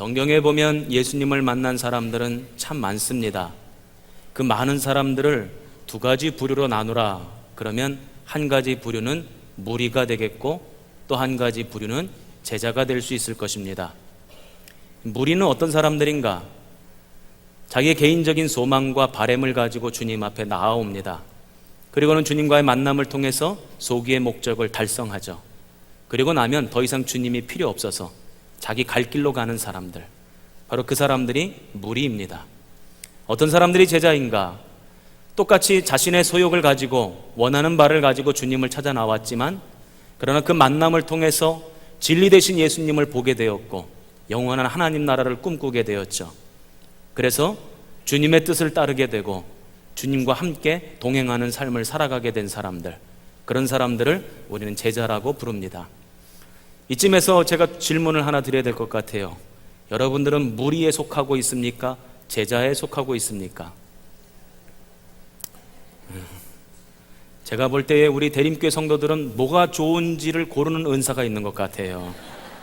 성경에 보면 예수님을 만난 사람들은 참 많습니다. 그 많은 사람들을 두 가지 부류로 나누라 그러면 한 가지 부류는 무리가 되겠고 또 한 가지 부류는 제자가 될 수 있을 것입니다. 무리는 어떤 사람들인가? 자기의 개인적인 소망과 바램을 가지고 주님 앞에 나아옵니다. 그리고는 주님과의 만남을 통해서 소기의 목적을 달성하죠. 그리고 나면 더 이상 주님이 필요 없어서 자기 갈 길로 가는 사람들, 바로 그 사람들이 무리입니다. 어떤 사람들이 제자인가? 똑같이 자신의 소욕을 가지고 원하는 바를 가지고 주님을 찾아 나왔지만 그러나 그 만남을 통해서 진리 되신 예수님을 보게 되었고 영원한 하나님 나라를 꿈꾸게 되었죠. 그래서 주님의 뜻을 따르게 되고 주님과 함께 동행하는 삶을 살아가게 된 사람들, 그런 사람들을 우리는 제자라고 부릅니다. 이쯤에서 제가 질문을 하나 드려야 될 것 같아요. 여러분들은 무리에 속하고 있습니까? 제자에 속하고 있습니까? 제가 볼 때 우리 대림교회 성도들은 뭐가 좋은지를 고르는 은사가 있는 것 같아요.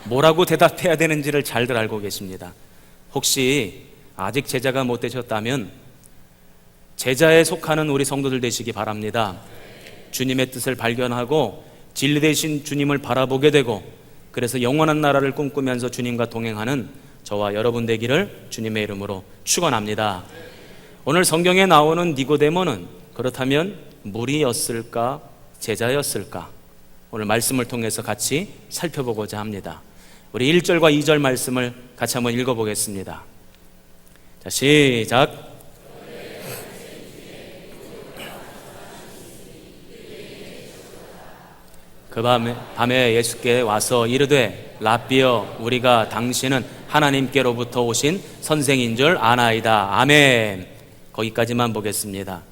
뭐라고 대답해야 되는지를 잘들 알고 계십니다. 혹시 아직 제자가 못 되셨다면 제자에 속하는 우리 성도들 되시기 바랍니다. 주님의 뜻을 발견하고 진리 되신 주님을 바라보게 되고 그래서 영원한 나라를 꿈꾸면서 주님과 동행하는 저와 여러분 되기를 주님의 이름으로 축원합니다. 오늘 성경에 나오는 니고데모는 그렇다면 무리였을까 제자였을까? 오늘 말씀을 통해서 같이 살펴보고자 합니다. 우리 1절과 2절 말씀을 같이 한번 읽어보겠습니다. 자, 시작. 그 밤에 예수께 와서 이르되 랍비여 우리가 당신은 하나님께로부터 오신 선생인 줄 아나이다. 아멘. 거기까지만 보겠습니다.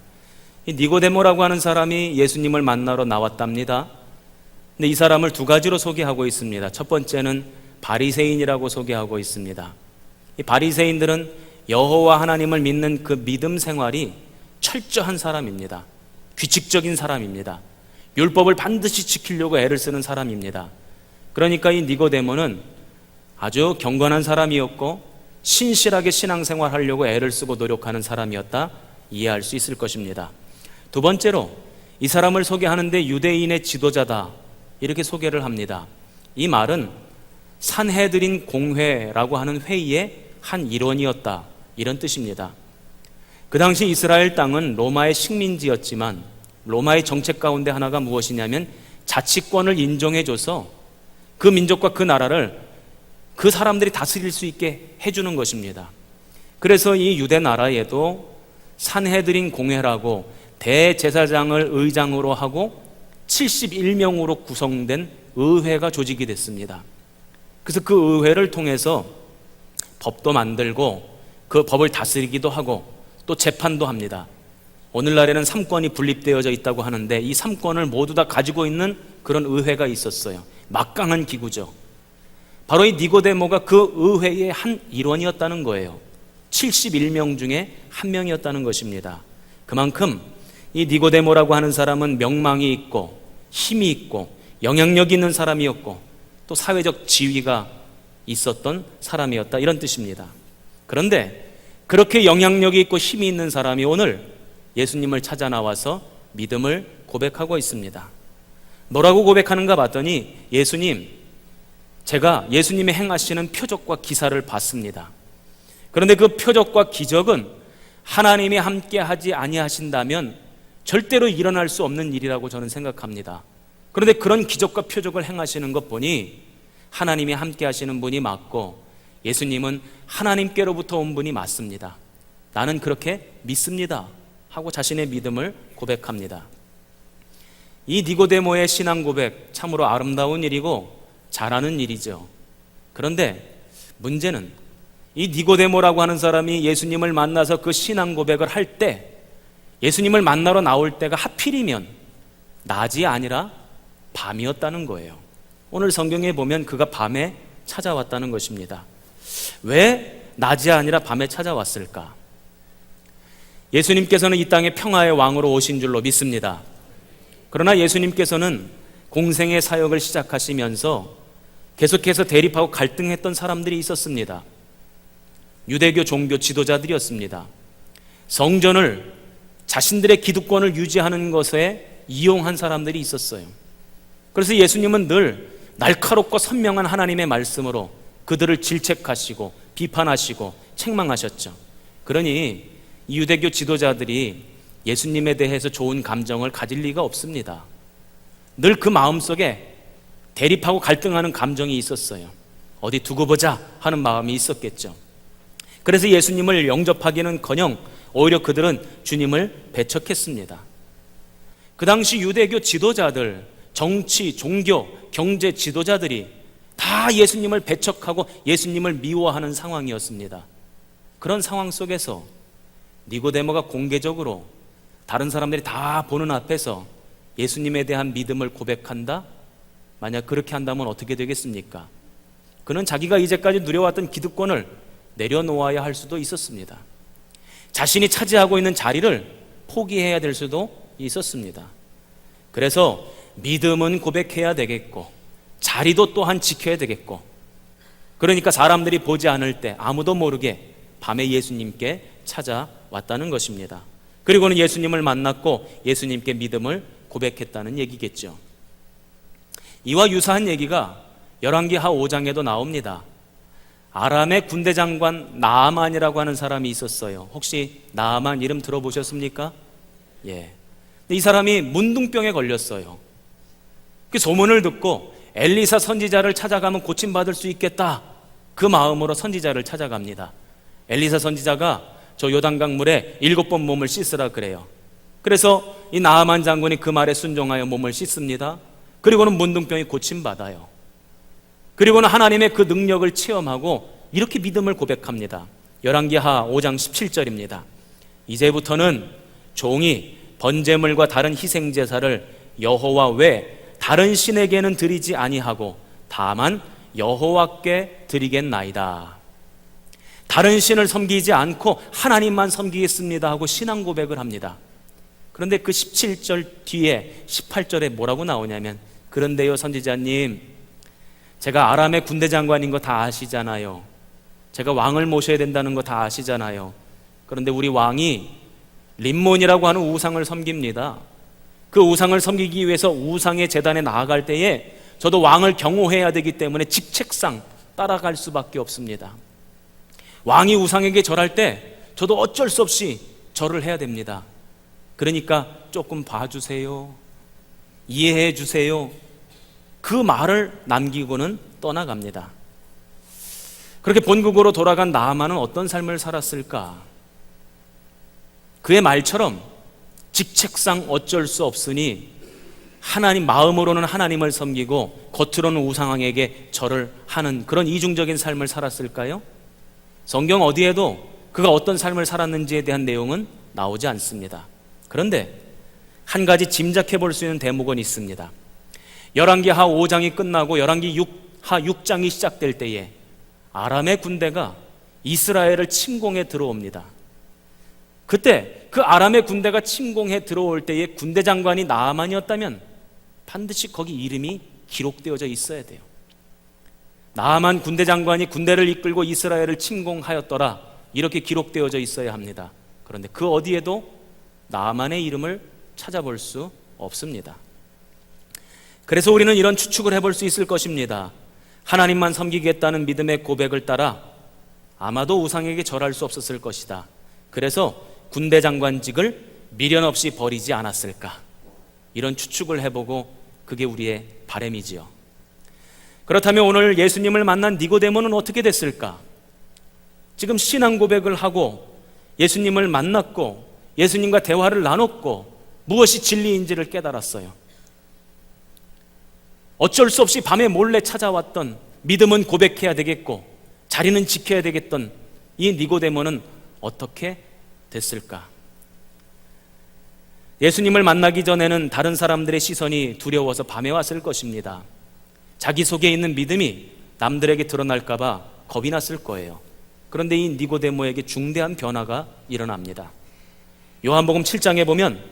이 니고데모라고 하는 사람이 예수님을 만나러 나왔답니다. 근데 이 사람을 두 가지로 소개하고 있습니다. 첫 번째는 바리새인이라고 소개하고 있습니다. 이 바리새인들은 여호와 하나님을 믿는 그 믿음 생활이 철저한 사람입니다. 규칙적인 사람입니다. 율법을 반드시 지키려고 애를 쓰는 사람입니다. 그러니까 이 니고데모는 아주 경건한 사람이었고 신실하게 신앙생활 하려고 애를 쓰고 노력하는 사람이었다 이해할 수 있을 것입니다. 두 번째로 이 사람을 소개하는데 유대인의 지도자다 이렇게 소개를 합니다. 이 말은 산헤드린 공회라고 하는 회의의 한 일원이었다 이런 뜻입니다. 그 당시 이스라엘 땅은 로마의 식민지였지만 로마의 정책 가운데 하나가 무엇이냐면 자치권을 인정해줘서 그 민족과 그 나라를 그 사람들이 다스릴 수 있게 해주는 것입니다. 그래서 이 유대 나라에도 산헤드린 공회라고 대제사장을 의장으로 하고 71명으로 구성된 의회가 조직이 됐습니다. 그래서 그 의회를 통해서 법도 만들고 그 법을 다스리기도 하고 또 재판도 합니다. 오늘날에는 3권이 분립되어져 있다고 하는데 이 3권을 모두 다 가지고 있는 그런 의회가 있었어요. 막강한 기구죠. 바로 이 니고데모가 그 의회의 한 일원이었다는 거예요. 71명 중에 한 명이었다는 것입니다. 그만큼 이 니고데모라고 하는 사람은 명망이 있고 힘이 있고 영향력이 있는 사람이었고 또 사회적 지위가 있었던 사람이었다 이런 뜻입니다. 그런데 그렇게 영향력이 있고 힘이 있는 사람이 오늘 예수님을 찾아 나와서 믿음을 고백하고 있습니다. 뭐라고 고백하는가 봤더니 예수님, 제가 예수님의 행하시는 표적과 기사를 봤습니다. 그런데 그 표적과 기적은 하나님이 함께 하지 아니하신다면 절대로 일어날 수 없는 일이라고 저는 생각합니다. 그런데 그런 기적과 표적을 행하시는 것 보니 하나님이 함께 하시는 분이 맞고 예수님은 하나님께로부터 온 분이 맞습니다. 나는 그렇게 믿습니다 하고 자신의 믿음을 고백합니다. 이 니고데모의 신앙 고백 참으로 아름다운 일이고 잘하는 일이죠. 그런데 문제는 이 니고데모라고 하는 사람이 예수님을 만나서 그 신앙 고백을 할 때 예수님을 만나러 나올 때가 하필이면 낮이 아니라 밤이었다는 거예요. 오늘 성경에 보면 그가 밤에 찾아왔다는 것입니다. 왜 낮이 아니라 밤에 찾아왔을까? 예수님께서는 이 땅에 평화의 왕으로 오신 줄로 믿습니다. 그러나 예수님께서는 공생의 사역을 시작하시면서 계속해서 대립하고 갈등했던 사람들이 있었습니다. 유대교 종교 지도자들이었습니다. 성전을 자신들의 기득권을 유지하는 것에 이용한 사람들이 있었어요. 그래서 예수님은 늘 날카롭고 선명한 하나님의 말씀으로 그들을 질책하시고 비판하시고 책망하셨죠. 그러니 이 유대교 지도자들이 예수님에 대해서 좋은 감정을 가질 리가 없습니다. 늘 그 마음속에 대립하고 갈등하는 감정이 있었어요. 어디 두고 보자 하는 마음이 있었겠죠. 그래서 예수님을 영접하기는커녕 오히려 그들은 주님을 배척했습니다. 그 당시 유대교 지도자들, 정치, 종교, 경제 지도자들이 다 예수님을 배척하고 예수님을 미워하는 상황이었습니다. 그런 상황 속에서 니고데모가 공개적으로 다른 사람들이 다 보는 앞에서 예수님에 대한 믿음을 고백한다? 만약 그렇게 한다면 어떻게 되겠습니까? 그는 자기가 이제까지 누려왔던 기득권을 내려놓아야 할 수도 있었습니다. 자신이 차지하고 있는 자리를 포기해야 될 수도 있었습니다. 그래서 믿음은 고백해야 되겠고 자리도 또한 지켜야 되겠고, 그러니까 사람들이 보지 않을 때 아무도 모르게 밤에 예수님께 찾아왔다는 것입니다. 그리고는 예수님을 만났고 예수님께 믿음을 고백했다는 얘기겠죠. 이와 유사한 얘기가 열왕기하 5장에도 나옵니다. 아람의 군대 장관 나아만이라고 하는 사람이 있었어요. 혹시 나아만 이름 들어보셨습니까? 예. 이 사람이 문둥병에 걸렸어요. 그 소문을 듣고 엘리사 선지자를 찾아가면 고침받을 수 있겠다, 그 마음으로 선지자를 찾아갑니다. 엘리사 선지자가 저 요단강 물에 7번 몸을 씻으라 그래요. 그래서 이 나아만 장군이 그 말에 순종하여 몸을 씻습니다. 그리고는 문둥병이 고침받아요. 그리고는 하나님의 그 능력을 체험하고 이렇게 믿음을 고백합니다. 열왕기하 5장 17절입니다. 이제부터는 종이 번제물과 다른 희생제사를 여호와 외 다른 신에게는 드리지 아니하고 다만 여호와께 드리겠나이다. 다른 신을 섬기지 않고 하나님만 섬기겠습니다 하고 신앙 고백을 합니다. 그런데 그 17절 뒤에 18절에 뭐라고 나오냐면, 그런데요 선지자님, 제가 아람의 군대 장관인 거 다 아시잖아요. 제가 왕을 모셔야 된다는 거 다 아시잖아요. 그런데 우리 왕이 림몬이라고 하는 우상을 섬깁니다. 그 우상을 섬기기 위해서 우상의 제단에 나아갈 때에 저도 왕을 경호해야 되기 때문에 직책상 따라갈 수밖에 없습니다. 왕이 우상에게 절할 때 저도 어쩔 수 없이 절을 해야 됩니다. 그러니까 조금 봐주세요, 이해해 주세요, 그 말을 남기고는 떠나갑니다. 그렇게 본국으로 돌아간 나아만은 어떤 삶을 살았을까? 그의 말처럼 직책상 어쩔 수 없으니 하나님, 마음으로는 하나님을 섬기고 겉으로는 우상에게 절을 하는 그런 이중적인 삶을 살았을까요? 성경 어디에도 그가 어떤 삶을 살았는지에 대한 내용은 나오지 않습니다. 그런데 한 가지 짐작해 볼 수 있는 대목은 있습니다. 열왕기하 5장이 끝나고 열왕기하 6장이 시작될 때에 아람의 군대가 이스라엘을 침공해 들어옵니다. 그때 그 아람의 군대가 침공해 들어올 때에 군대 장관이 나아만이었다면 반드시 거기 이름이 기록되어져 있어야 돼요. 나아만 군대 장관이 군대를 이끌고 이스라엘을 침공하였더라, 이렇게 기록되어져 있어야 합니다. 그런데 그 어디에도 나아만의 이름을 찾아볼 수 없습니다. 그래서 우리는 이런 추측을 해볼 수 있을 것입니다. 하나님만 섬기겠다는 믿음의 고백을 따라 아마도 우상에게 절할 수 없었을 것이다. 그래서 군대 장관직을 미련 없이 버리지 않았을까, 이런 추측을 해보고 그게 우리의 바람이지요. 그렇다면 오늘 예수님을 만난 니고데모는 어떻게 됐을까? 지금 신앙 고백을 하고 예수님을 만났고 예수님과 대화를 나눴고 무엇이 진리인지를 깨달았어요. 어쩔 수 없이 밤에 몰래 찾아왔던, 믿음은 고백해야 되겠고 자리는 지켜야 되겠던 이 니고데모는 어떻게 됐을까? 예수님을 만나기 전에는 다른 사람들의 시선이 두려워서 밤에 왔을 것입니다. 자기 속에 있는 믿음이 남들에게 드러날까 봐 겁이 났을 거예요. 그런데 이 니고데모에게 중대한 변화가 일어납니다. 요한복음 7장에 보면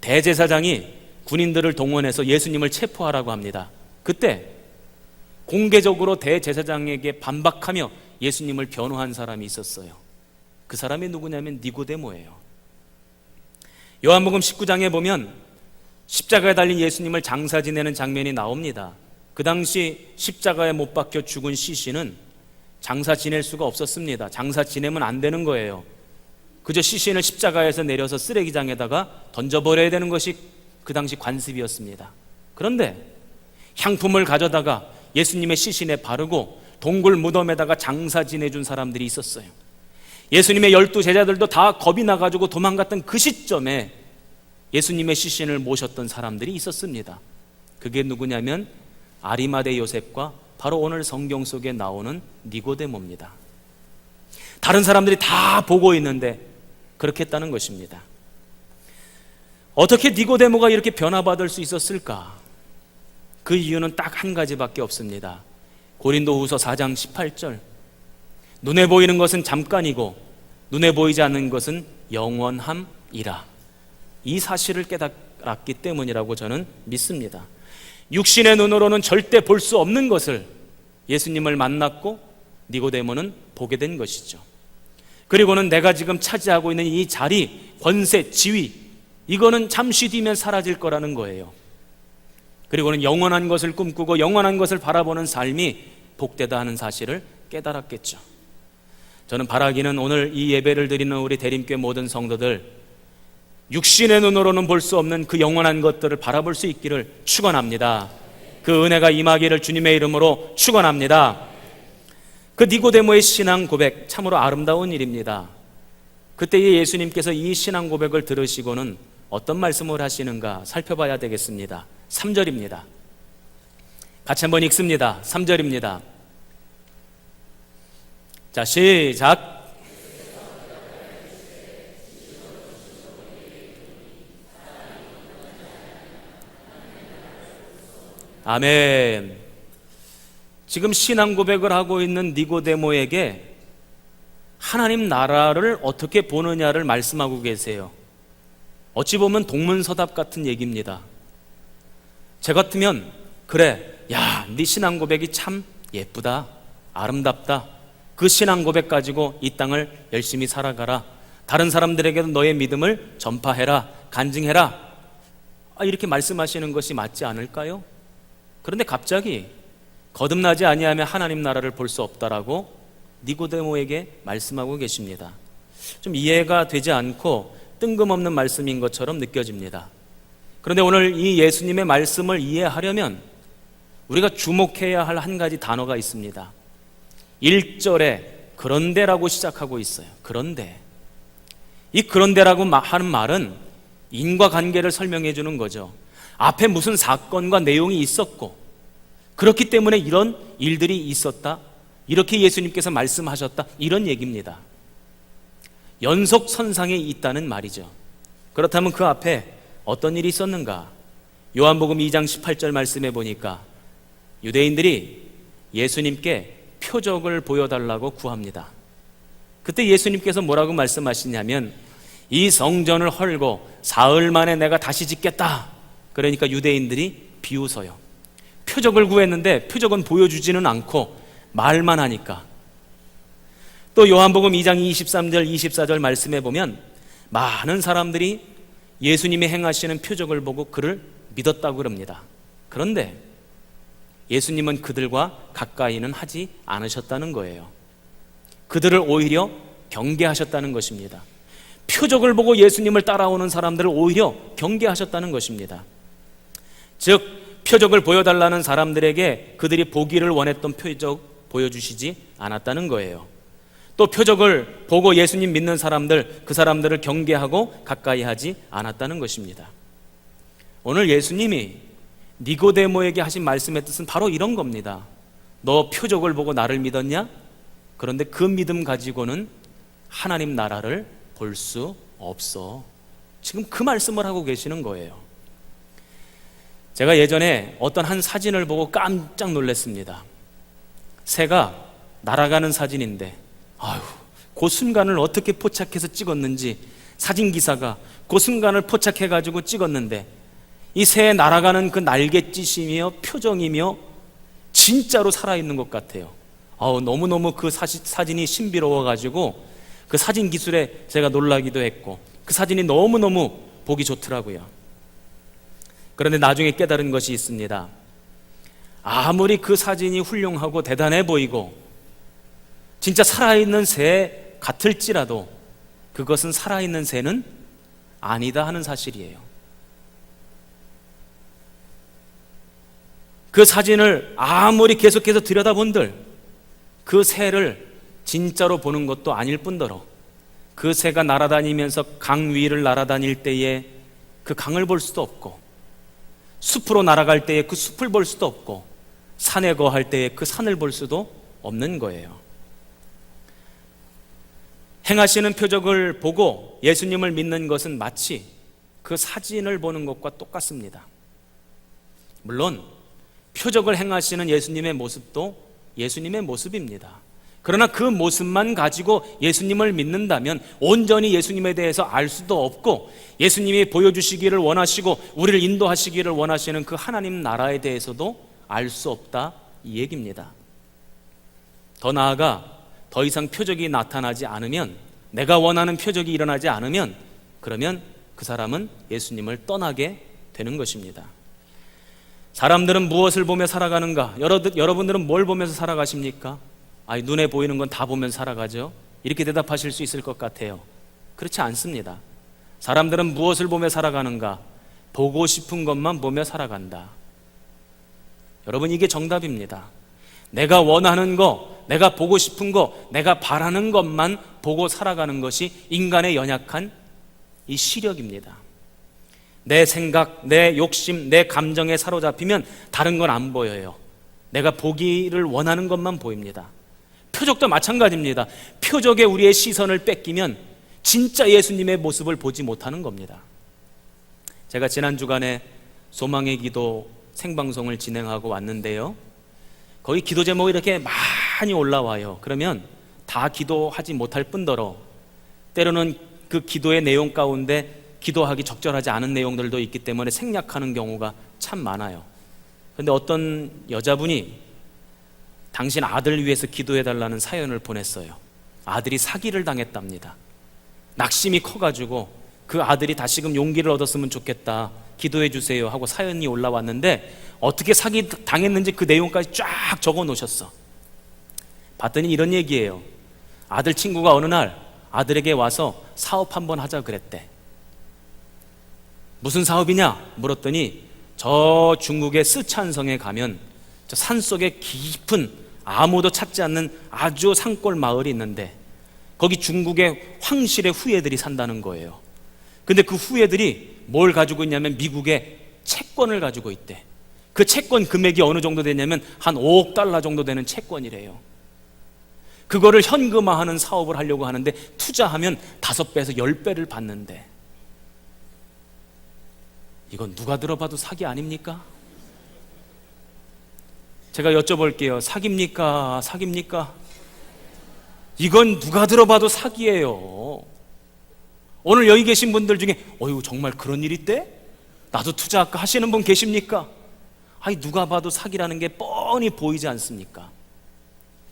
대제사장이 군인들을 동원해서 예수님을 체포하라고 합니다. 그때 공개적으로 대제사장에게 반박하며 예수님을 변호한 사람이 있었어요. 그 사람이 누구냐면 니고데모예요. 요한복음 19장에 보면 십자가에 달린 예수님을 장사 지내는 장면이 나옵니다. 그 당시 십자가에 못 박혀 죽은 시신은 장사 지낼 수가 없었습니다. 장사 지내면 안 되는 거예요. 그저 시신을 십자가에서 내려서 쓰레기장에다가 던져버려야 되는 것이 그 당시 관습이었습니다. 그런데 향품을 가져다가 예수님의 시신에 바르고 동굴 무덤에다가 장사 지내준 사람들이 있었어요. 예수님의 12 제자들도 다 겁이 나가지고 도망갔던 그 시점에 예수님의 시신을 모셨던 사람들이 있었습니다. 그게 누구냐면 아리마대 요셉과 바로 오늘 성경 속에 나오는 니고데모입니다. 다른 사람들이 다 보고 있는데 그렇게 했다는 것입니다. 어떻게 니고데모가 이렇게 변화받을 수 있었을까? 그 이유는 딱 한 가지밖에 없습니다. 고린도후서 4장 18절, 눈에 보이는 것은 잠깐이고 눈에 보이지 않는 것은 영원함이라. 이 사실을 깨달았기 때문이라고 저는 믿습니다. 육신의 눈으로는 절대 볼 수 없는 것을 예수님을 만났고 니고데모는 보게 된 것이죠. 그리고는 내가 지금 차지하고 있는 이 자리, 권세, 지위, 이거는 잠시 뒤면 사라질 거라는 거예요. 그리고는 영원한 것을 꿈꾸고 영원한 것을 바라보는 삶이 복되다 하는 사실을 깨달았겠죠. 저는 바라기는 오늘 이 예배를 드리는 우리 대림교회 모든 성도들, 육신의 눈으로는 볼 수 없는 그 영원한 것들을 바라볼 수 있기를 축원합니다. 그 은혜가 임하기를 주님의 이름으로 축원합니다. 그 니고데모의 신앙 고백, 참으로 아름다운 일입니다. 그때의 예수님께서 이 신앙 고백을 들으시고는 어떤 말씀을 하시는가 살펴봐야 되겠습니다. 3절입니다. 같이 한번 읽습니다. 3절입니다. 자, 시작. 아멘. 지금 신앙 고백을 하고 있는 니고데모에게 하나님 나라를 어떻게 보느냐를 말씀하고 계세요. 어찌 보면 동문서답 같은 얘기입니다. 제 같으면 그래, 야, 네 신앙 고백이 참 예쁘다, 아름답다. 그 신앙 고백 가지고 이 땅을 열심히 살아가라. 다른 사람들에게도 너의 믿음을 전파해라, 간증해라. 이렇게 말씀하시는 것이 맞지 않을까요? 그런데 갑자기 거듭나지 아니하면 하나님 나라를 볼 수 없다라고 니고데모에게 말씀하고 계십니다. 좀 이해가 되지 않고 뜬금없는 말씀인 것처럼 느껴집니다. 그런데 오늘 이 예수님의 말씀을 이해하려면 우리가 주목해야 할 한 가지 단어가 있습니다. 1절에 그런데라고 시작하고 있어요. 그런데. 이 그런데라고 하는 말은 인과관계를 설명해 주는 거죠. 앞에 무슨 사건과 내용이 있었고 그렇기 때문에 이런 일들이 있었다, 이렇게 예수님께서 말씀하셨다, 이런 얘기입니다. 연속선상에 있다는 말이죠. 그렇다면 그 앞에 어떤 일이 있었는가? 요한복음 2장 18절 말씀해 보니까 유대인들이 예수님께 표적을 보여달라고 구합니다. 그때 예수님께서 뭐라고 말씀하시냐면 이 성전을 헐고 사흘 만에 내가 다시 짓겠다. 그러니까 유대인들이 비웃어요. 표적을 구했는데 표적은 보여주지는 않고 말만 하니까. 또 요한복음 2장 23절 24절 말씀해 보면 많은 사람들이 예수님이 행하시는 표적을 보고 그를 믿었다고 그럽니다. 그런데 예수님은 그들과 가까이는 하지 않으셨다는 거예요. 그들을 오히려 경계하셨다는 것입니다. 표적을 보고 예수님을 따라오는 사람들을 오히려 경계하셨다는 것입니다. 즉 표적을 보여달라는 사람들에게 그들이 보기를 원했던 표적 보여주시지 않았다는 거예요. 또 표적을 보고 예수님 믿는 사람들, 그 사람들을 경계하고 가까이 하지 않았다는 것입니다. 오늘 예수님이 니고데모에게 하신 말씀의 뜻은 바로 이런 겁니다. 너 표적을 보고 나를 믿었냐? 그런데 그 믿음 가지고는 하나님 나라를 볼 수 없어. 지금 그 말씀을 하고 계시는 거예요. 제가 예전에 어떤 한 사진을 보고 깜짝 놀랐습니다. 새가 날아가는 사진인데 그 순간을 어떻게 포착해서 찍었는지 사진기사가 그 순간을 포착해가지고 찍었는데 이 새의 날아가는 그 날갯짓이며 표정이며 진짜로 살아있는 것 같아요. 너무너무 그 사진이 신비로워가지고 그 사진 기술에 제가 놀라기도 했고 그 사진이 너무너무 보기 좋더라고요. 그런데 나중에 깨달은 것이 있습니다. 아무리 그 사진이 훌륭하고 대단해 보이고 진짜 살아있는 새 같을지라도 그것은 살아있는 새는 아니다 하는 사실이에요. 그 사진을 아무리 계속해서 들여다본들 그 새를 진짜로 보는 것도 아닐 뿐더러 그 새가 날아다니면서 강 위를 날아다닐 때에 그 강을 볼 수도 없고 숲으로 날아갈 때에 그 숲을 볼 수도 없고 산에 거할 때에 그 산을 볼 수도 없는 거예요. 행하시는 표적을 보고 예수님을 믿는 것은 마치 그 사진을 보는 것과 똑같습니다. 물론 표적을 행하시는 예수님의 모습도 예수님의 모습입니다. 그러나 그 모습만 가지고 예수님을 믿는다면 온전히 예수님에 대해서 알 수도 없고 예수님이 보여주시기를 원하시고 우리를 인도하시기를 원하시는 그 하나님 나라에 대해서도 알 수 없다 이 얘기입니다. 더 나아가 더 이상 표적이 나타나지 않으면, 내가 원하는 표적이 일어나지 않으면 그러면 그 사람은 예수님을 떠나게 되는 것입니다. 사람들은 무엇을 보며 살아가는가? 여러분들은 뭘 보면서 살아가십니까? 눈에 보이는 건 다 보면서 살아가죠? 이렇게 대답하실 수 있을 것 같아요. 그렇지 않습니다. 사람들은 무엇을 보며 살아가는가? 보고 싶은 것만 보며 살아간다. 여러분, 이게 정답입니다. 내가 원하는 거, 내가 보고 싶은 거, 내가 바라는 것만 보고 살아가는 것이 인간의 연약한 이 시력입니다. 내 생각, 내 욕심, 내 감정에 사로잡히면 다른 건 안 보여요. 내가 보기를 원하는 것만 보입니다. 표적도 마찬가지입니다. 표적에 우리의 시선을 뺏기면 진짜 예수님의 모습을 보지 못하는 겁니다. 제가 지난 주간에 소망의 기도 생방송을 진행하고 왔는데요, 거기 기도 제목이 이렇게 많이 올라와요. 그러면 다 기도하지 못할 뿐더러 때로는 그 기도의 내용 가운데 기도하기 적절하지 않은 내용들도 있기 때문에 생략하는 경우가 참 많아요. 그런데 어떤 여자분이 당신 아들 위해서 기도해달라는 사연을 보냈어요. 아들이 사기를 당했답니다. 낙심이 커가지고 그 아들이 다시금 용기를 얻었으면 좋겠다, 기도해 주세요 하고 사연이 올라왔는데 어떻게 사기 당했는지 그 내용까지 쫙 적어 놓으셨어. 봤더니 이런 얘기예요. 아들 친구가 어느 날 아들에게 와서 사업 한번 하자 그랬대. 무슨 사업이냐 물었더니 저 중국의 쓰촨성에 가면 저 산속에 깊은 아무도 찾지 않는 아주 산골 마을이 있는데 거기 중국의 황실의 후예들이 산다는 거예요. 근데 그 후예들이 뭘 가지고 있냐면 미국의 채권을 가지고 있대. 그 채권 금액이 어느 정도 되냐면 한 5억 달러 정도 되는 채권이래요. 그거를 현금화하는 사업을 하려고 하는데 투자하면 5배에서 10배를 받는데, 이건 누가 들어봐도 사기 아닙니까? 제가 여쭤볼게요. 사기입니까? 사기입니까? 이건 누가 들어봐도 사기예요. 오늘 여기 계신 분들 중에 정말 그런 일이 있대? 나도 투자할까 하시는 분 계십니까? 누가 봐도 사기라는 게 뻔히 보이지 않습니까?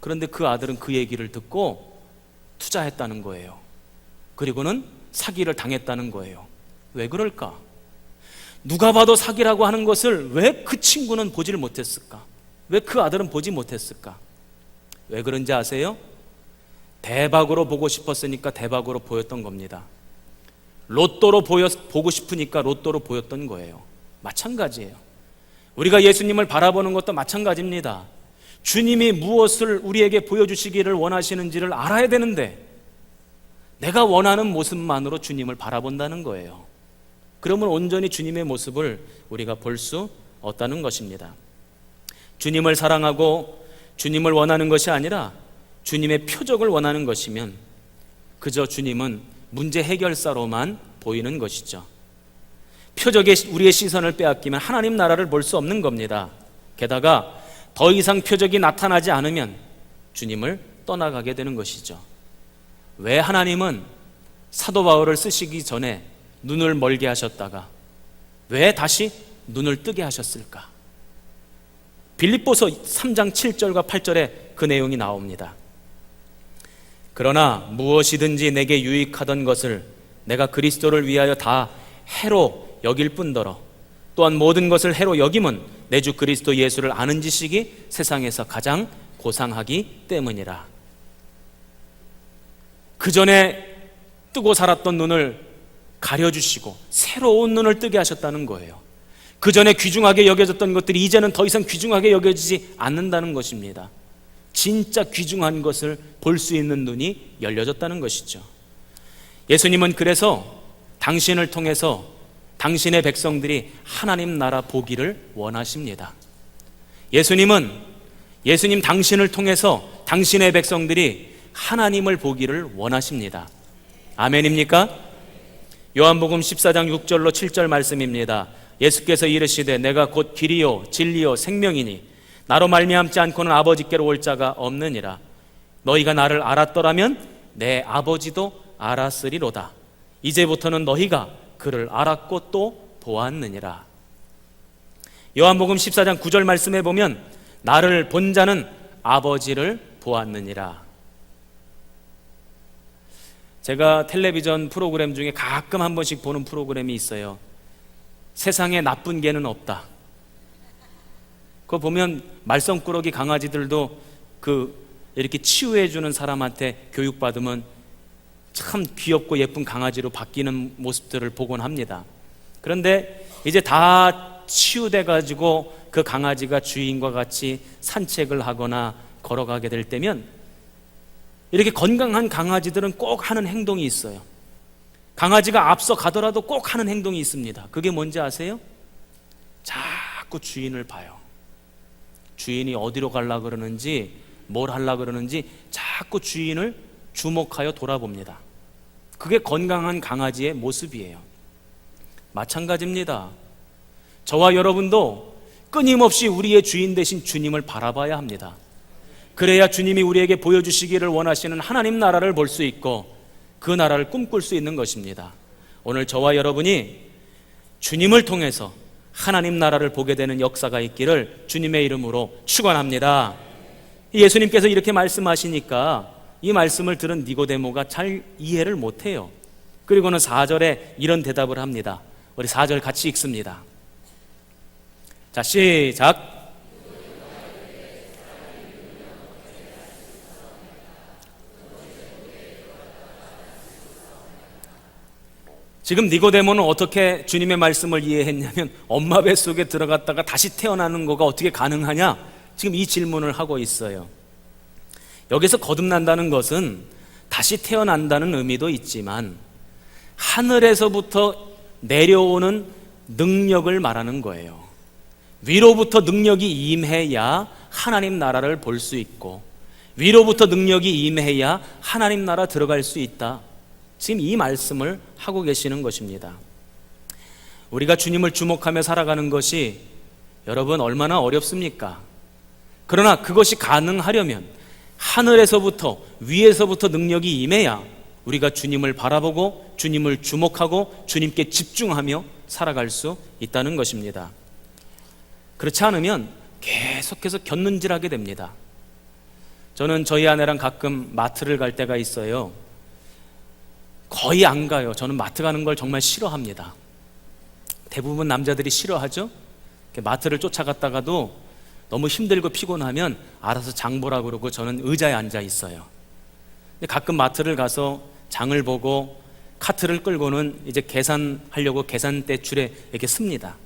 그런데 그 아들은 그 얘기를 듣고 투자했다는 거예요. 그리고는 사기를 당했다는 거예요. 왜 그럴까? 누가 봐도 사기라고 하는 것을 왜 그 친구는 보지를 못했을까? 왜 그 아들은 보지 못했을까? 왜 그런지 아세요? 대박으로 보고 싶었으니까 대박으로 보였던 겁니다. 로또로 보고 싶으니까 로또로 보였던 거예요. 마찬가지예요. 우리가 예수님을 바라보는 것도 마찬가지입니다. 주님이 무엇을 우리에게 보여주시기를 원하시는지를 알아야 되는데 내가 원하는 모습만으로 주님을 바라본다는 거예요. 그러면 온전히 주님의 모습을 우리가 볼 수 없다는 것입니다. 주님을 사랑하고 주님을 원하는 것이 아니라 주님의 표적을 원하는 것이면 그저 주님은 문제 해결사로만 보이는 것이죠. 표적에 우리의 시선을 빼앗기면 하나님 나라를 볼 수 없는 겁니다. 게다가 더 이상 표적이 나타나지 않으면 주님을 떠나가게 되는 것이죠. 왜 하나님은 사도 바울을 쓰시기 전에 눈을 멀게 하셨다가 왜 다시 눈을 뜨게 하셨을까? 빌립보서 3장 7절과 8절에 그 내용이 나옵니다. 그러나 무엇이든지 내게 유익하던 것을 내가 그리스도를 위하여 다 해로 여길 뿐더러 또한 모든 것을 해로 여김은 내 주 그리스도 예수를 아는 지식이 세상에서 가장 고상하기 때문이라. 그 전에 뜨고 살았던 눈을 가려주시고 새로운 눈을 뜨게 하셨다는 거예요. 그 전에 귀중하게 여겨졌던 것들이 이제는 더 이상 귀중하게 여겨지지 않는다는 것입니다. 진짜 귀중한 것을 볼 수 있는 눈이 열려졌다는 것이죠. 예수님은 그래서 당신을 통해서 당신의 백성들이 하나님 나라 보기를 원하십니다. 예수님 당신을 통해서 당신의 백성들이 하나님을 보기를 원하십니다. 아멘입니까? 요한복음 14장 6절로 7절 말씀입니다. 예수께서 이르시되 내가 곧 길이요 진리요 생명이니 나로 말미암지 않고는 아버지께로 올 자가 없느니라. 너희가 나를 알았더라면 내 아버지도 알았으리로다. 이제부터는 너희가 그를 알았고 또 보았느니라. 요한복음 14장 9절 말씀에 보면 나를 본 자는 아버지를 보았느니라. 제가 텔레비전 프로그램 중에 가끔 한 번씩 보는 프로그램이 있어요. 세상에 나쁜 개는 없다. 그거 보면 말썽꾸러기 강아지들도 이렇게 치유해주는 사람한테 교육받으면 참 귀엽고 예쁜 강아지로 바뀌는 모습들을 보곤 합니다. 그런데 이제 다 치유돼 가지고 그 강아지가 주인과 같이 산책을 하거나 걸어가게 될 때면 이렇게 건강한 강아지들은 꼭 하는 행동이 있어요. 강아지가 앞서 가더라도 꼭 하는 행동이 있습니다. 그게 뭔지 아세요? 자꾸 주인을 봐요. 주인이 어디로 가려고 그러는지 뭘 하려고 그러는지 자꾸 주인을 주목하여 돌아봅니다. 그게 건강한 강아지의 모습이에요. 마찬가지입니다. 저와 여러분도 끊임없이 우리의 주인 되신 주님을 바라봐야 합니다. 그래야 주님이 우리에게 보여주시기를 원하시는 하나님 나라를 볼 수 있고 그 나라를 꿈꿀 수 있는 것입니다. 오늘 저와 여러분이 주님을 통해서 하나님 나라를 보게 되는 역사가 있기를 주님의 이름으로 축원합니다. 예수님께서 이렇게 말씀하시니까 이 말씀을 들은 니고데모가 잘 이해를 못해요. 그리고는 4절에 이런 대답을 합니다. 우리 4절 같이 읽습니다. 자, 시작. 지금 니고데모는 어떻게 주님의 말씀을 이해했냐면 엄마 뱃속에 들어갔다가 다시 태어나는 거가 어떻게 가능하냐? 지금 이 질문을 하고 있어요. 여기서 거듭난다는 것은 다시 태어난다는 의미도 있지만 하늘에서부터 내려오는 능력을 말하는 거예요. 위로부터 능력이 임해야 하나님 나라를 볼 수 있고 위로부터 능력이 임해야 하나님 나라 들어갈 수 있다. 지금 이 말씀을 하고 계시는 것입니다. 우리가 주님을 주목하며 살아가는 것이 여러분 얼마나 어렵습니까? 그러나 그것이 가능하려면 하늘에서부터 위에서부터 능력이 임해야 우리가 주님을 바라보고 주님을 주목하고 주님께 집중하며 살아갈 수 있다는 것입니다. 그렇지 않으면 계속해서 곁눈질하게 됩니다. 저는 저희 아내랑 가끔 마트를 갈 때가 있어요. 거의 안 가요. 저는 마트 가는 걸 정말 싫어합니다. 대부분 남자들이 싫어하죠. 마트를 쫓아갔다가도 너무 힘들고 피곤하면 알아서 장 보라 그러고 저는 의자에 앉아 있어요. 근데 가끔 마트를 가서 장을 보고 카트를 끌고는 이제 계산하려고 계산대 줄에 이렇게 씁니다.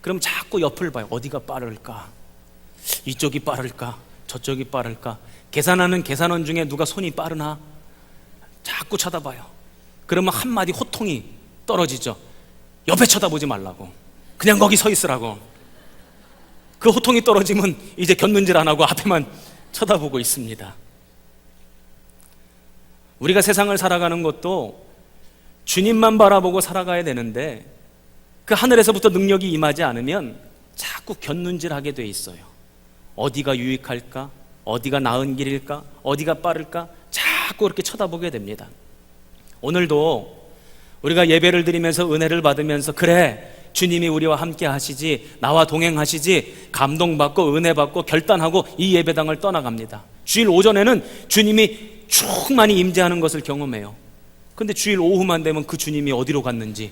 그럼 자꾸 옆을 봐요. 어디가 빠를까? 이쪽이 빠를까? 저쪽이 빠를까? 계산하는 계산원 중에 누가 손이 빠르나? 자꾸 쳐다봐요. 그러면 한마디 호통이 떨어지죠. 옆에 쳐다보지 말라고. 그냥 거기 서 있으라고. 그 호통이 떨어지면 이제 곁눈질 안 하고 앞에만 쳐다보고 있습니다. 우리가 세상을 살아가는 것도 주님만 바라보고 살아가야 되는데 그 하늘에서부터 능력이 임하지 않으면 자꾸 곁눈질하게 돼 있어요. 어디가 유익할까? 어디가 나은 길일까? 어디가 빠를까? 자꾸 그렇게 쳐다보게 됩니다. 오늘도 우리가 예배를 드리면서 은혜를 받으면서 그래 주님이 우리와 함께 하시지 나와 동행하시지 감동받고 은혜 받고 결단하고 이 예배당을 떠나갑니다. 주일 오전에는 주님이 충만히 임재하는 것을 경험해요. 근데 주일 오후만 되면 그 주님이 어디로 갔는지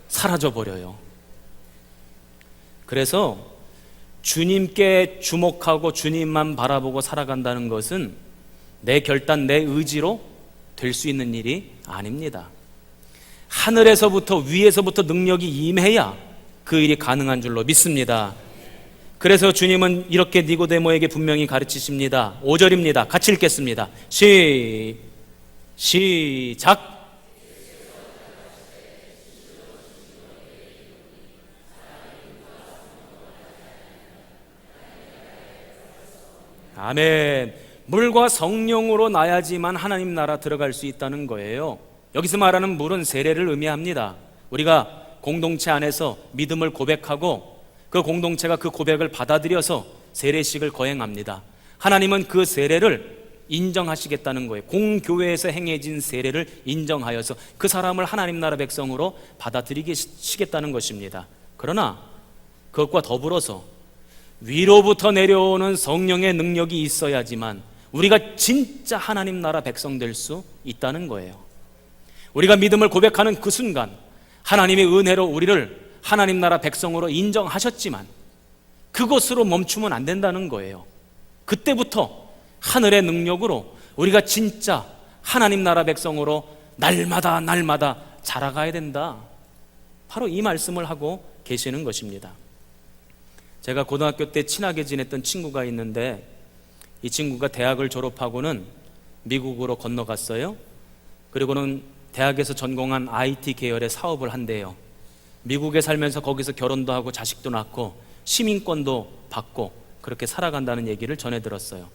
사라져버려요. 그래서 주님께 주목하고 주님만 바라보고 살아간다는 것은 내 결단, 내 의지로 될 수 있는 일이 아닙니다. 하늘에서부터, 위에서부터 능력이 임해야 그 일이 가능한 줄로 믿습니다. 그래서 주님은 이렇게 니고데모에게 분명히 가르치십니다. 5절입니다. 같이 읽겠습니다. 시작. 아멘. 물과 성령으로 나야지만 하나님 나라 들어갈 수 있다는 거예요. 여기서 말하는 물은 세례를 의미합니다. 우리가 공동체 안에서 믿음을 고백하고 그 공동체가 그 고백을 받아들여서 세례식을 거행합니다. 하나님은 그 세례를 인정하시겠다는 거예요. 공교회에서 행해진 세례를 인정하여서 그 사람을 하나님 나라 백성으로 받아들이시겠다는 것입니다. 그러나 그것과 더불어서 위로부터 내려오는 성령의 능력이 있어야지만 우리가 진짜 하나님 나라 백성 될 수 있다는 거예요. 우리가 믿음을 고백하는 그 순간 하나님의 은혜로 우리를 하나님 나라 백성으로 인정하셨지만 그것으로 멈추면 안 된다는 거예요. 그때부터 하늘의 능력으로 우리가 진짜 하나님 나라 백성으로 날마다 자라가야 된다. 바로 이 말씀을 하고 계시는 것입니다. 제가 고등학교 때 친하게 지냈던 친구가 있는데 이 친구가 대학을 졸업하고는 미국으로 건너갔어요. 그리고는 대학에서 전공한 IT 계열의 사업을 한대요. 미국에 살면서 거기서 결혼도 하고 자식도 낳고 시민권도 받고 그렇게 살아간다는 얘기를 전해 들었어요.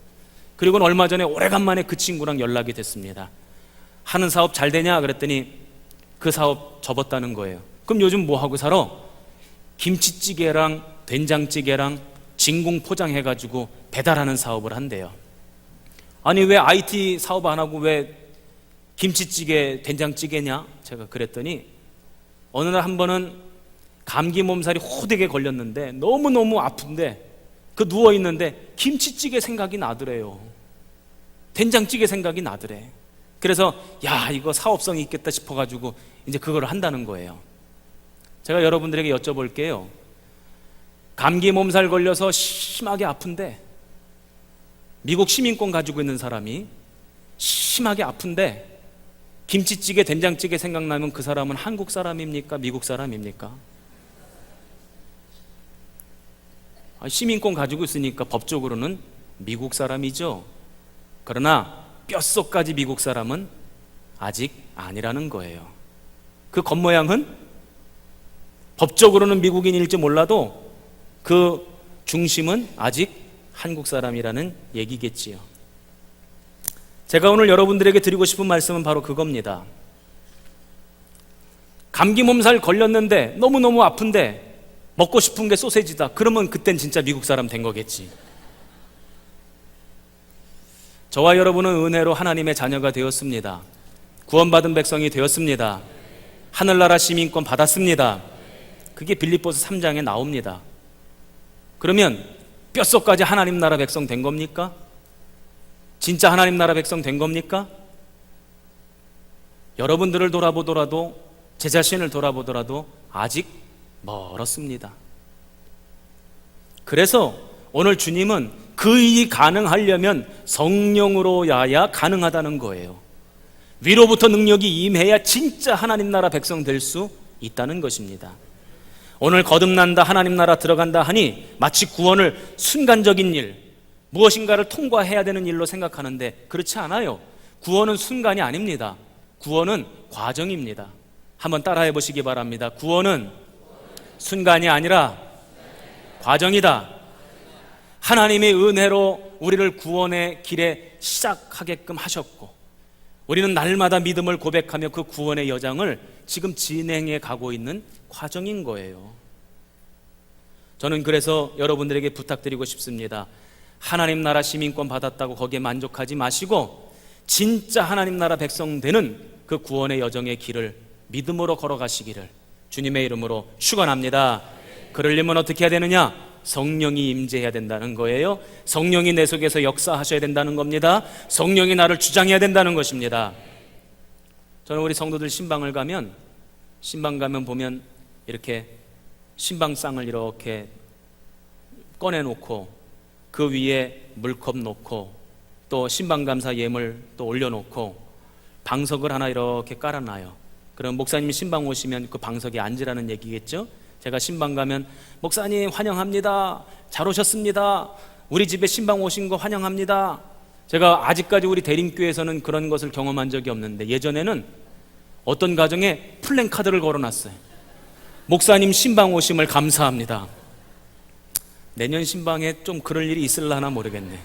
그리고는 얼마 전에 오래간만에 그 친구랑 연락이 됐습니다. 하는 사업 잘 되냐 그랬더니 그 사업 접었다는 거예요. 그럼 요즘 뭐 하고 살아? 김치찌개랑 된장찌개랑 진공 포장해가지고 배달하는 사업을 한대요. 아니 왜 IT 사업 안 하고 왜 김치찌개 된장찌개냐? 제가 그랬더니 어느 날 한 번은 감기 몸살이 호되게 걸렸는데 너무너무 아픈데 그 누워있는데 김치찌개 생각이 나더래요. 된장찌개 생각이 나더래. 그래서 야 이거 사업성이 있겠다 싶어가지고 이제 그걸 한다는 거예요. 제가 여러분들에게 여쭤볼게요. 감기 몸살 걸려서 심하게 아픈데 미국 시민권 가지고 있는 사람이 심하게 아픈데 김치찌개 된장찌개 생각나면 그 사람은 한국 사람입니까? 미국 사람입니까? 시민권 가지고 있으니까 법적으로는 미국 사람이죠. 그러나 뼛속까지 미국 사람은 아직 아니라는 거예요. 그 겉모양은 법적으로는 미국인일지 몰라도 그 중심은 아직 한국 사람이라는 얘기겠지요. 제가 오늘 여러분들에게 드리고 싶은 말씀은 바로 그겁니다. 감기 몸살 걸렸는데 너무너무 아픈데 먹고 싶은 게 소세지다. 그러면 그땐 진짜 미국 사람 된 거겠지. 저와 여러분은 은혜로 하나님의 자녀가 되었습니다. 구원받은 백성이 되었습니다. 하늘나라 시민권 받았습니다. 그게 빌립보서 3장에 나옵니다. 그러면 뼛속까지 하나님 나라 백성 된 겁니까? 진짜 하나님 나라 백성 된 겁니까? 여러분들을 돌아보더라도 제 자신을 돌아보더라도 아직 멀었습니다. 그래서 오늘 주님은 그 일이 가능하려면 성령으로야야 가능하다는 거예요. 위로부터 능력이 임해야 진짜 하나님 나라 백성 될 수 있다는 것입니다. 오늘 거듭난다, 하나님 나라 들어간다 하니 마치 구원을 순간적인 일, 무엇인가를 통과해야 되는 일로 생각하는데 그렇지 않아요. 구원은 순간이 아닙니다. 구원은 과정입니다. 한번 따라해 보시기 바랍니다. 구원은 순간이 아니라 과정이다. 하나님의 은혜로 우리를 구원의 길에 시작하게끔 하셨고 우리는 날마다 믿음을 고백하며 그 구원의 여정을 지금 진행해 가고 있는 과정인 거예요. 저는 그래서 여러분들에게 부탁드리고 싶습니다. 하나님 나라 시민권 받았다고 거기에 만족하지 마시고 진짜 하나님 나라 백성 되는 그 구원의 여정의 길을 믿음으로 걸어가시기를 주님의 이름으로 축원합니다. 그러려면 어떻게 해야 되느냐? 성령이 임재해야 된다는 거예요. 성령이 내 속에서 역사하셔야 된다는 겁니다. 성령이 나를 주장해야 된다는 것입니다. 저는 우리 성도들 신방 가면 보면 이렇게 신방상을 이렇게 꺼내놓고 그 위에 물컵 놓고 또 신방감사 예물 또 올려놓고 방석을 하나 이렇게 깔아놔요. 그럼 목사님이 신방 오시면 그 방석에 앉으라는 얘기겠죠? 제가 신방 가면 목사님 환영합니다. 잘 오셨습니다. 우리 집에 신방 오신 거 환영합니다. 제가 아직까지 우리 대림교회에서는 그런 것을 경험한 적이 없는데 예전에는 어떤 가정에 플랜카드를 걸어놨어요. 목사님 신방 오심을 감사합니다. 내년 신방에 좀 그럴 일이 있을라나 모르겠네.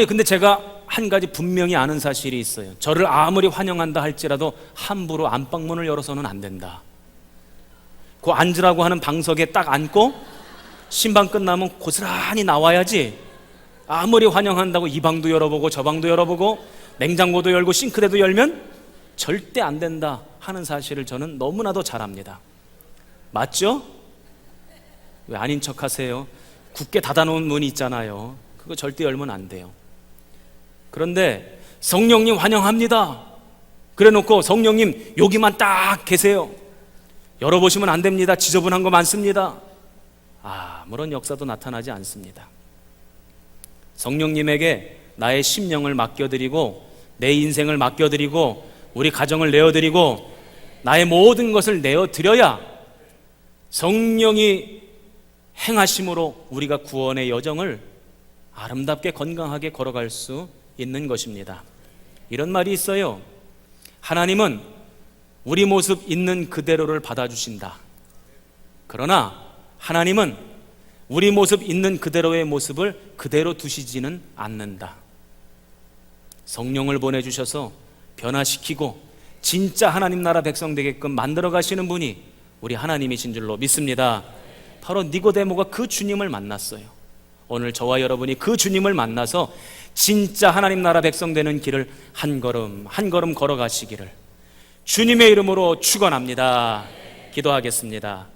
근데 제가 한 가지 분명히 아는 사실이 있어요. 저를 아무리 환영한다 할지라도 함부로 안방문을 열어서는 안 된다. 그 앉으라고 하는 방석에 딱 앉고 신방 끝나면 고스란히 나와야지. 아무리 환영한다고 이 방도 열어보고 저 방도 열어보고 냉장고도 열고 싱크대도 열면 절대 안 된다 하는 사실을 저는 너무나도 잘 압니다. 맞죠? 왜 아닌 척 하세요? 굳게 닫아놓은 문이 있잖아요. 그거 절대 열면 안 돼요. 그런데 성령님 환영합니다. 그래놓고 성령님 여기만 딱 계세요. 열어보시면 안 됩니다. 지저분한 거 많습니다. 아무런 역사도 나타나지 않습니다. 성령님에게 나의 심령을 맡겨드리고 내 인생을 맡겨드리고 우리 가정을 내어드리고 나의 모든 것을 내어드려야 성령이 행하심으로 우리가 구원의 여정을 아름답게 건강하게 걸어갈 수 있는 것입니다. 이런 말이 있어요. 하나님은 우리 모습 있는 그대로를 받아주신다. 그러나 하나님은 우리 모습 있는 그대로의 모습을 그대로 두시지는 않는다. 성령을 보내주셔서 변화시키고 진짜 하나님 나라 백성 되게끔 만들어 가시는 분이 우리 하나님이신 줄로 믿습니다. 바로 니고데모가 그 주님을 만났어요. 오늘 저와 여러분이 그 주님을 만나서 진짜 하나님 나라 백성 되는 길을 한 걸음 한 걸음 걸어가시기를 주님의 이름으로 축원합니다. 기도하겠습니다.